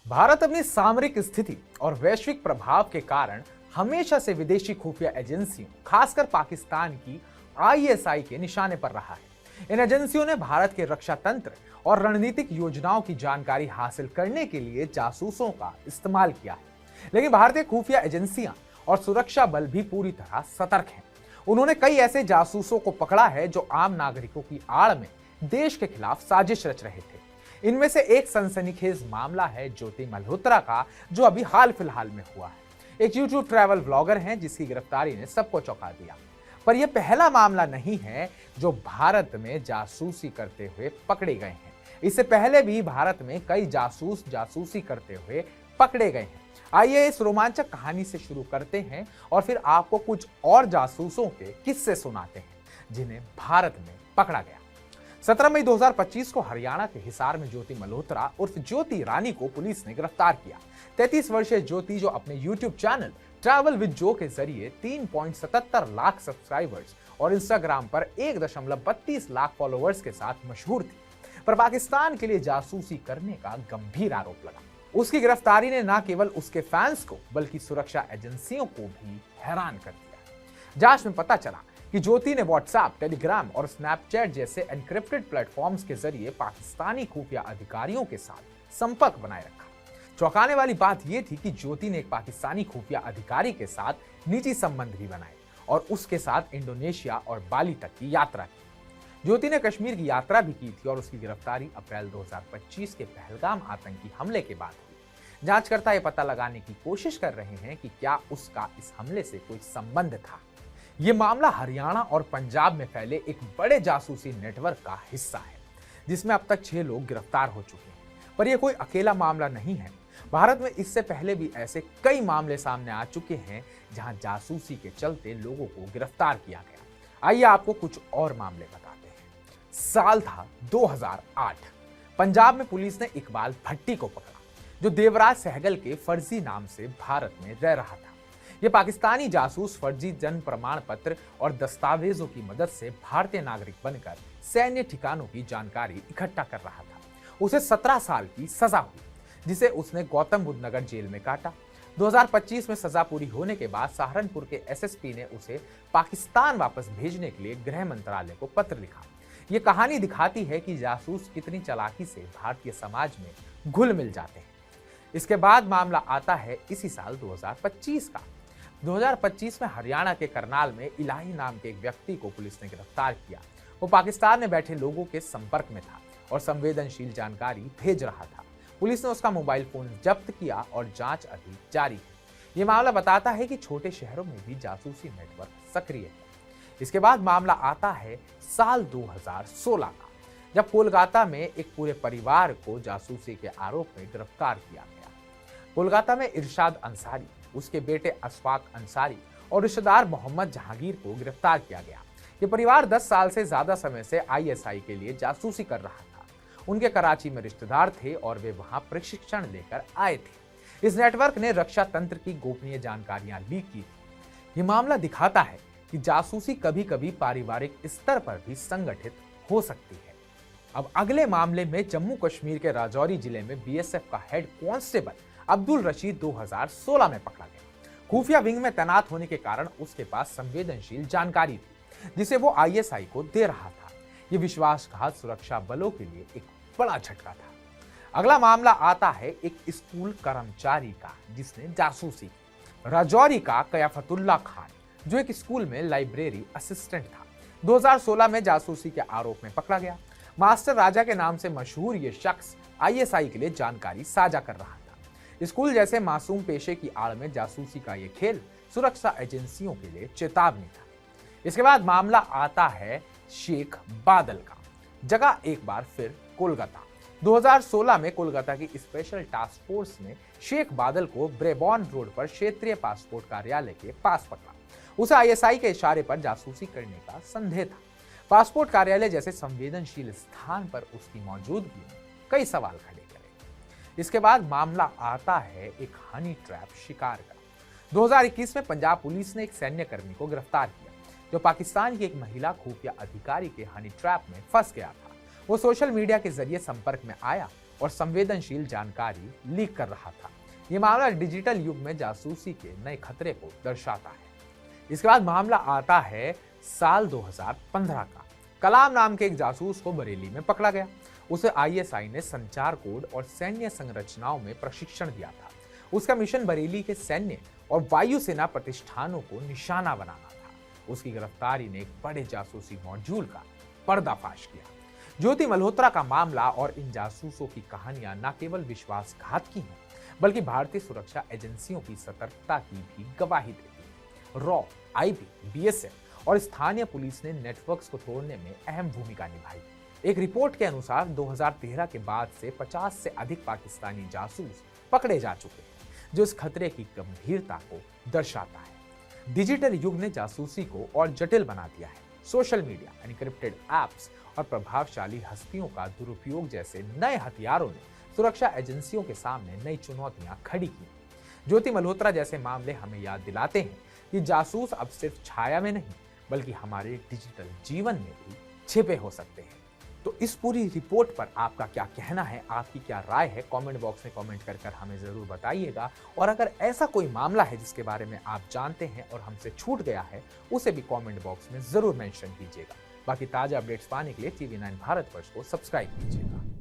भारत अपनी सामरिक स्थिति और वैश्विक प्रभाव के कारण हमेशा से विदेशी खुफिया एजेंसियों, खासकर पाकिस्तान की आईएसआई के निशाने पर रहा है। इन एजेंसियों ने भारत के रक्षा तंत्र और रणनीतिक योजनाओं की जानकारी हासिल करने के लिए जासूसों का इस्तेमाल किया है। लेकिन भारतीय खुफिया एजेंसियां और सुरक्षा बल भी पूरी तरह सतर्क हैं। उन्होंने कई ऐसे जासूसों को पकड़ा है जो आम नागरिकों की आड़ में देश के खिलाफ साजिश रच रहे थे। इनमें से एक सनसनीखेज मामला है ज्योति मल्होत्रा का, जो अभी हाल फिलहाल में हुआ है। एक यूट्यूब ट्रैवल ब्लॉगर हैं जिसकी गिरफ्तारी ने सबको चौंका दिया। पर यह पहला मामला नहीं है जो भारत में जासूसी करते हुए पकड़े गए हैं। इससे पहले भी भारत में कई जासूस जासूसी करते हुए पकड़े गए हैं। आइए इस रोमांचक कहानी से शुरू करते हैं और फिर आपको कुछ और जासूसों के किस्से सुनाते हैं जिन्हें भारत में पकड़ा गया। 17 मई 2025 को हरियाणा के हिसार में ज्योति मल्होत्रा उर्फ ज्योति रानी को पुलिस ने गिरफ्तार किया। 33 वर्षीय ज्योति, जो अपने यूट्यूब चैनल ट्रैवल विद जो के जरिए 3.77 लाख सब्सक्राइबर्स और इंस्टाग्राम पर 1.32 लाख फॉलोअर्स के साथ मशहूर थी, पर पाकिस्तान के लिए जासूसी करने का गंभीर आरोप लगा। उसकी गिरफ्तारी ने न केवल उसके फैंस को बल्कि सुरक्षा एजेंसियों को भी हैरान कर दिया। जांच में पता चला कि ज्योति ने व्हाट्सएप, टेलीग्राम और स्नैपचैट जैसे एनक्रिप्टेड प्लेटफॉर्म्स के जरिए पाकिस्तानी खुफिया अधिकारियों के साथ संपर्क बनाए रखा। चौंकाने वाली बात यह थी कि ज्योति ने एक पाकिस्तानी खुफिया अधिकारी के साथ निजी संबंध भी बनाए और उसके साथ इंडोनेशिया और बाली तक की यात्रा की। ज्योति ने कश्मीर की यात्रा भी की थी और उसकी गिरफ्तारी अप्रैल 2025 के पहलगाम आतंकी हमले के बाद हुई। जांचकर्ता यह पता लगाने की कोशिश कर रहे हैं कि क्या उसका इस हमले से कोई संबंध था। यह मामला हरियाणा और पंजाब में फैले एक बड़े जासूसी नेटवर्क का हिस्सा है, जिसमें अब तक 6 लोग गिरफ्तार हो चुके हैं। पर यह कोई अकेला मामला नहीं है। भारत में इससे पहले भी ऐसे कई मामले सामने आ चुके हैं जहां जासूसी के चलते लोगों को गिरफ्तार किया गया। आइए आपको कुछ और मामले बताते हैं। साल था 2008। पंजाब में पुलिस ने इकबाल भट्टी को पकड़ा, जो देवराज सहगल के फर्जी नाम से भारत में रह रहा था। यह पाकिस्तानी जासूस फर्जी जन्म प्रमाण पत्र और दस्तावेजों की मदद से भारतीय नागरिक बनकर सैन्य ठिकानों की जानकारी इकट्ठा कर रहा था। उसे 17 साल की सजा हुई, जिसे उसने गौतम बुद्ध नगर जेल में काटा। 2025 में सजा पूरी होने के बाद सहारनपुर के एसएसपी ने उसे पाकिस्तान वापस भेजने के लिए गृह मंत्रालय को पत्र लिखा। यह कहानी दिखाती है कि जासूस कितनी चालाकी से भारतीय समाज में घुल मिल जाते हैं। इसके बाद मामला आता है इसी साल 2025 का। 2025 में हरियाणा के करनाल में इलाही नाम के एक व्यक्ति को पुलिस ने गिरफ्तार किया। वो पाकिस्तान में बैठे लोगों के संपर्क में था और संवेदनशील जानकारी भेज रहा था। पुलिस ने उसका मोबाइल फोन जब्त किया और जांच अभी जारी है। ये मामला बताता है कि छोटे शहरों में भी जासूसी नेटवर्क सक्रिय है। इसके बाद मामला आता है साल 2016 का, जब कोलकाता में एक पूरे परिवार को जासूसी के आरोप में गिरफ्तार किया गया। कोलकाता में इरशाद अंसारी, उसके बेटे अशफाक अंसारी और रिश्तेदार मोहम्मद जहांगीर को गिरफ्तार किया गया। ये परिवार 10 साल से ज्यादा समय से आईएसआई के लिए जासूसी कर रहा था। उनके कराची में रिश्तेदार थे और वे वहां प्रशिक्षण लेकर आए थे। इस नेटवर्क ने रक्षा तंत्र की गोपनीय जानकारियां लीक की थी। ये मामला दिखाता है कि जासूसी कभी कभी पारिवारिक स्तर पर भी संगठित हो सकती है। अब अगले मामले में जम्मू कश्मीर के राजौरी जिले में बीएसएफ का हेड कांस्टेबल अब्दुल रशीद 2016 में पकड़ा गया। खुफिया विंग में तैनात होने के कारण उसके पास संवेदनशील जानकारी थी, जिसे वो आईएसआई को दे रहा था। यह विश्वासघात सुरक्षा बलों के लिए एक बड़ा झटका था। अगला मामला आता है एक स्कूल कर्मचारी का, जिसने जासूसी की। राजौरी का कयाफतुल्ला खान, जो एक स्कूल में लाइब्रेरी असिस्टेंट था, 2016 में जासूसी के आरोप में पकड़ा गया। मास्टर राजा के नाम से मशहूर ये शख्स आईएसआई के लिए जानकारी साझा कर रहा था। स्कूल जैसे मासूम पेशे की आड़ में जासूसी का यह खेल सुरक्षा एजेंसियों के लिए चेतावनी था। इसके बाद मामला आता है शेख बादल का। जगह एक बार फिर कोलकाता। 2016 में कोलकाता की स्पेशल टास्क फोर्स ने शेख बादल को ब्रेबॉर्न रोड पर क्षेत्रीय पासपोर्ट कार्यालय के पास पकड़ा। उसे आईएसआई के इशारे पर जासूसी करने का संदेह था। पासपोर्ट कार्यालय जैसे संवेदनशील स्थान पर उसकी मौजूदगी में कई सवाल खड़े करे। इसके बाद मामला आता है एक हनी ट्रैप शिकार का। 2021 में पंजाब पुलिस ने एक सैन्य कर्मी को गिरफ्तार किया, जो पाकिस्तान की एक महिला खुफिया अधिकारी के हनी ट्रैप में फंस गया था। वो सोशल मीडिया के जरिए संपर्क में आया और संवेदनशील जानकारी लीक कर रहा था। ये मामला डिजिटल युग में जासूसी के नए खतरे को दर्शाता है। इसके बाद मामला आता है साल 2015 का। कलाम नाम के एक जासूस को बरेली में पकड़ा गया। उसे आईएसआई ने संचार कोड और सैन्य संरचनाओं में प्रशिक्षण दिया था। उसका मिशन बरेली के सैन्य और वायुसेना प्रतिष्ठानों को निशाना बनाना था। उसकी गिरफ्तारी ने एक बड़े जासूसी मॉड्यूल का पर्दाफाश किया। ज्योति मल्होत्रा का मामला और इन जासूसों की कहानियां न केवल विश्वासघात की हैं, बल्कि भारतीय सुरक्षा एजेंसियों की सतर्कता की भी गवाही देती है। रॉ, आईबी, बीएसएफ और स्थानीय पुलिस ने नेटवर्क्स को तोड़ने में अहम भूमिका निभाई। एक रिपोर्ट के अनुसार 2013 के बाद से 50 से अधिक पाकिस्तानी जासूस पकड़े जा चुके हैं, जो इस खतरे की गंभीरता को दर्शाता है। डिजिटल युग ने जासूसी को और जटिल बना दिया है। सोशल मीडिया, एनक्रिप्टेड ऐप्स और प्रभावशाली हस्तियों का दुरुपयोग जैसे नए हथियारों ने सुरक्षा एजेंसियों के सामने नई चुनौतियां खड़ी की। ज्योति मल्होत्रा जैसे मामले हमें याद दिलाते हैं कि जासूस अब सिर्फ छाया में नहीं, बल्कि हमारे डिजिटल जीवन में भी छिपे हो सकते हैं। तो इस पूरी रिपोर्ट पर आपका क्या कहना है, आपकी क्या राय है, कमेंट बॉक्स में कमेंट कर हमें जरूर बताइएगा। और अगर ऐसा कोई मामला है जिसके बारे में आप जानते हैं और हमसे छूट गया है, उसे भी कमेंट बॉक्स में जरूर मेंशन कीजिएगा। बाकी ताजा अपडेट्स पाने के लिए TV9 भारतवर्ष को सब्सक्राइब कीजिएगा।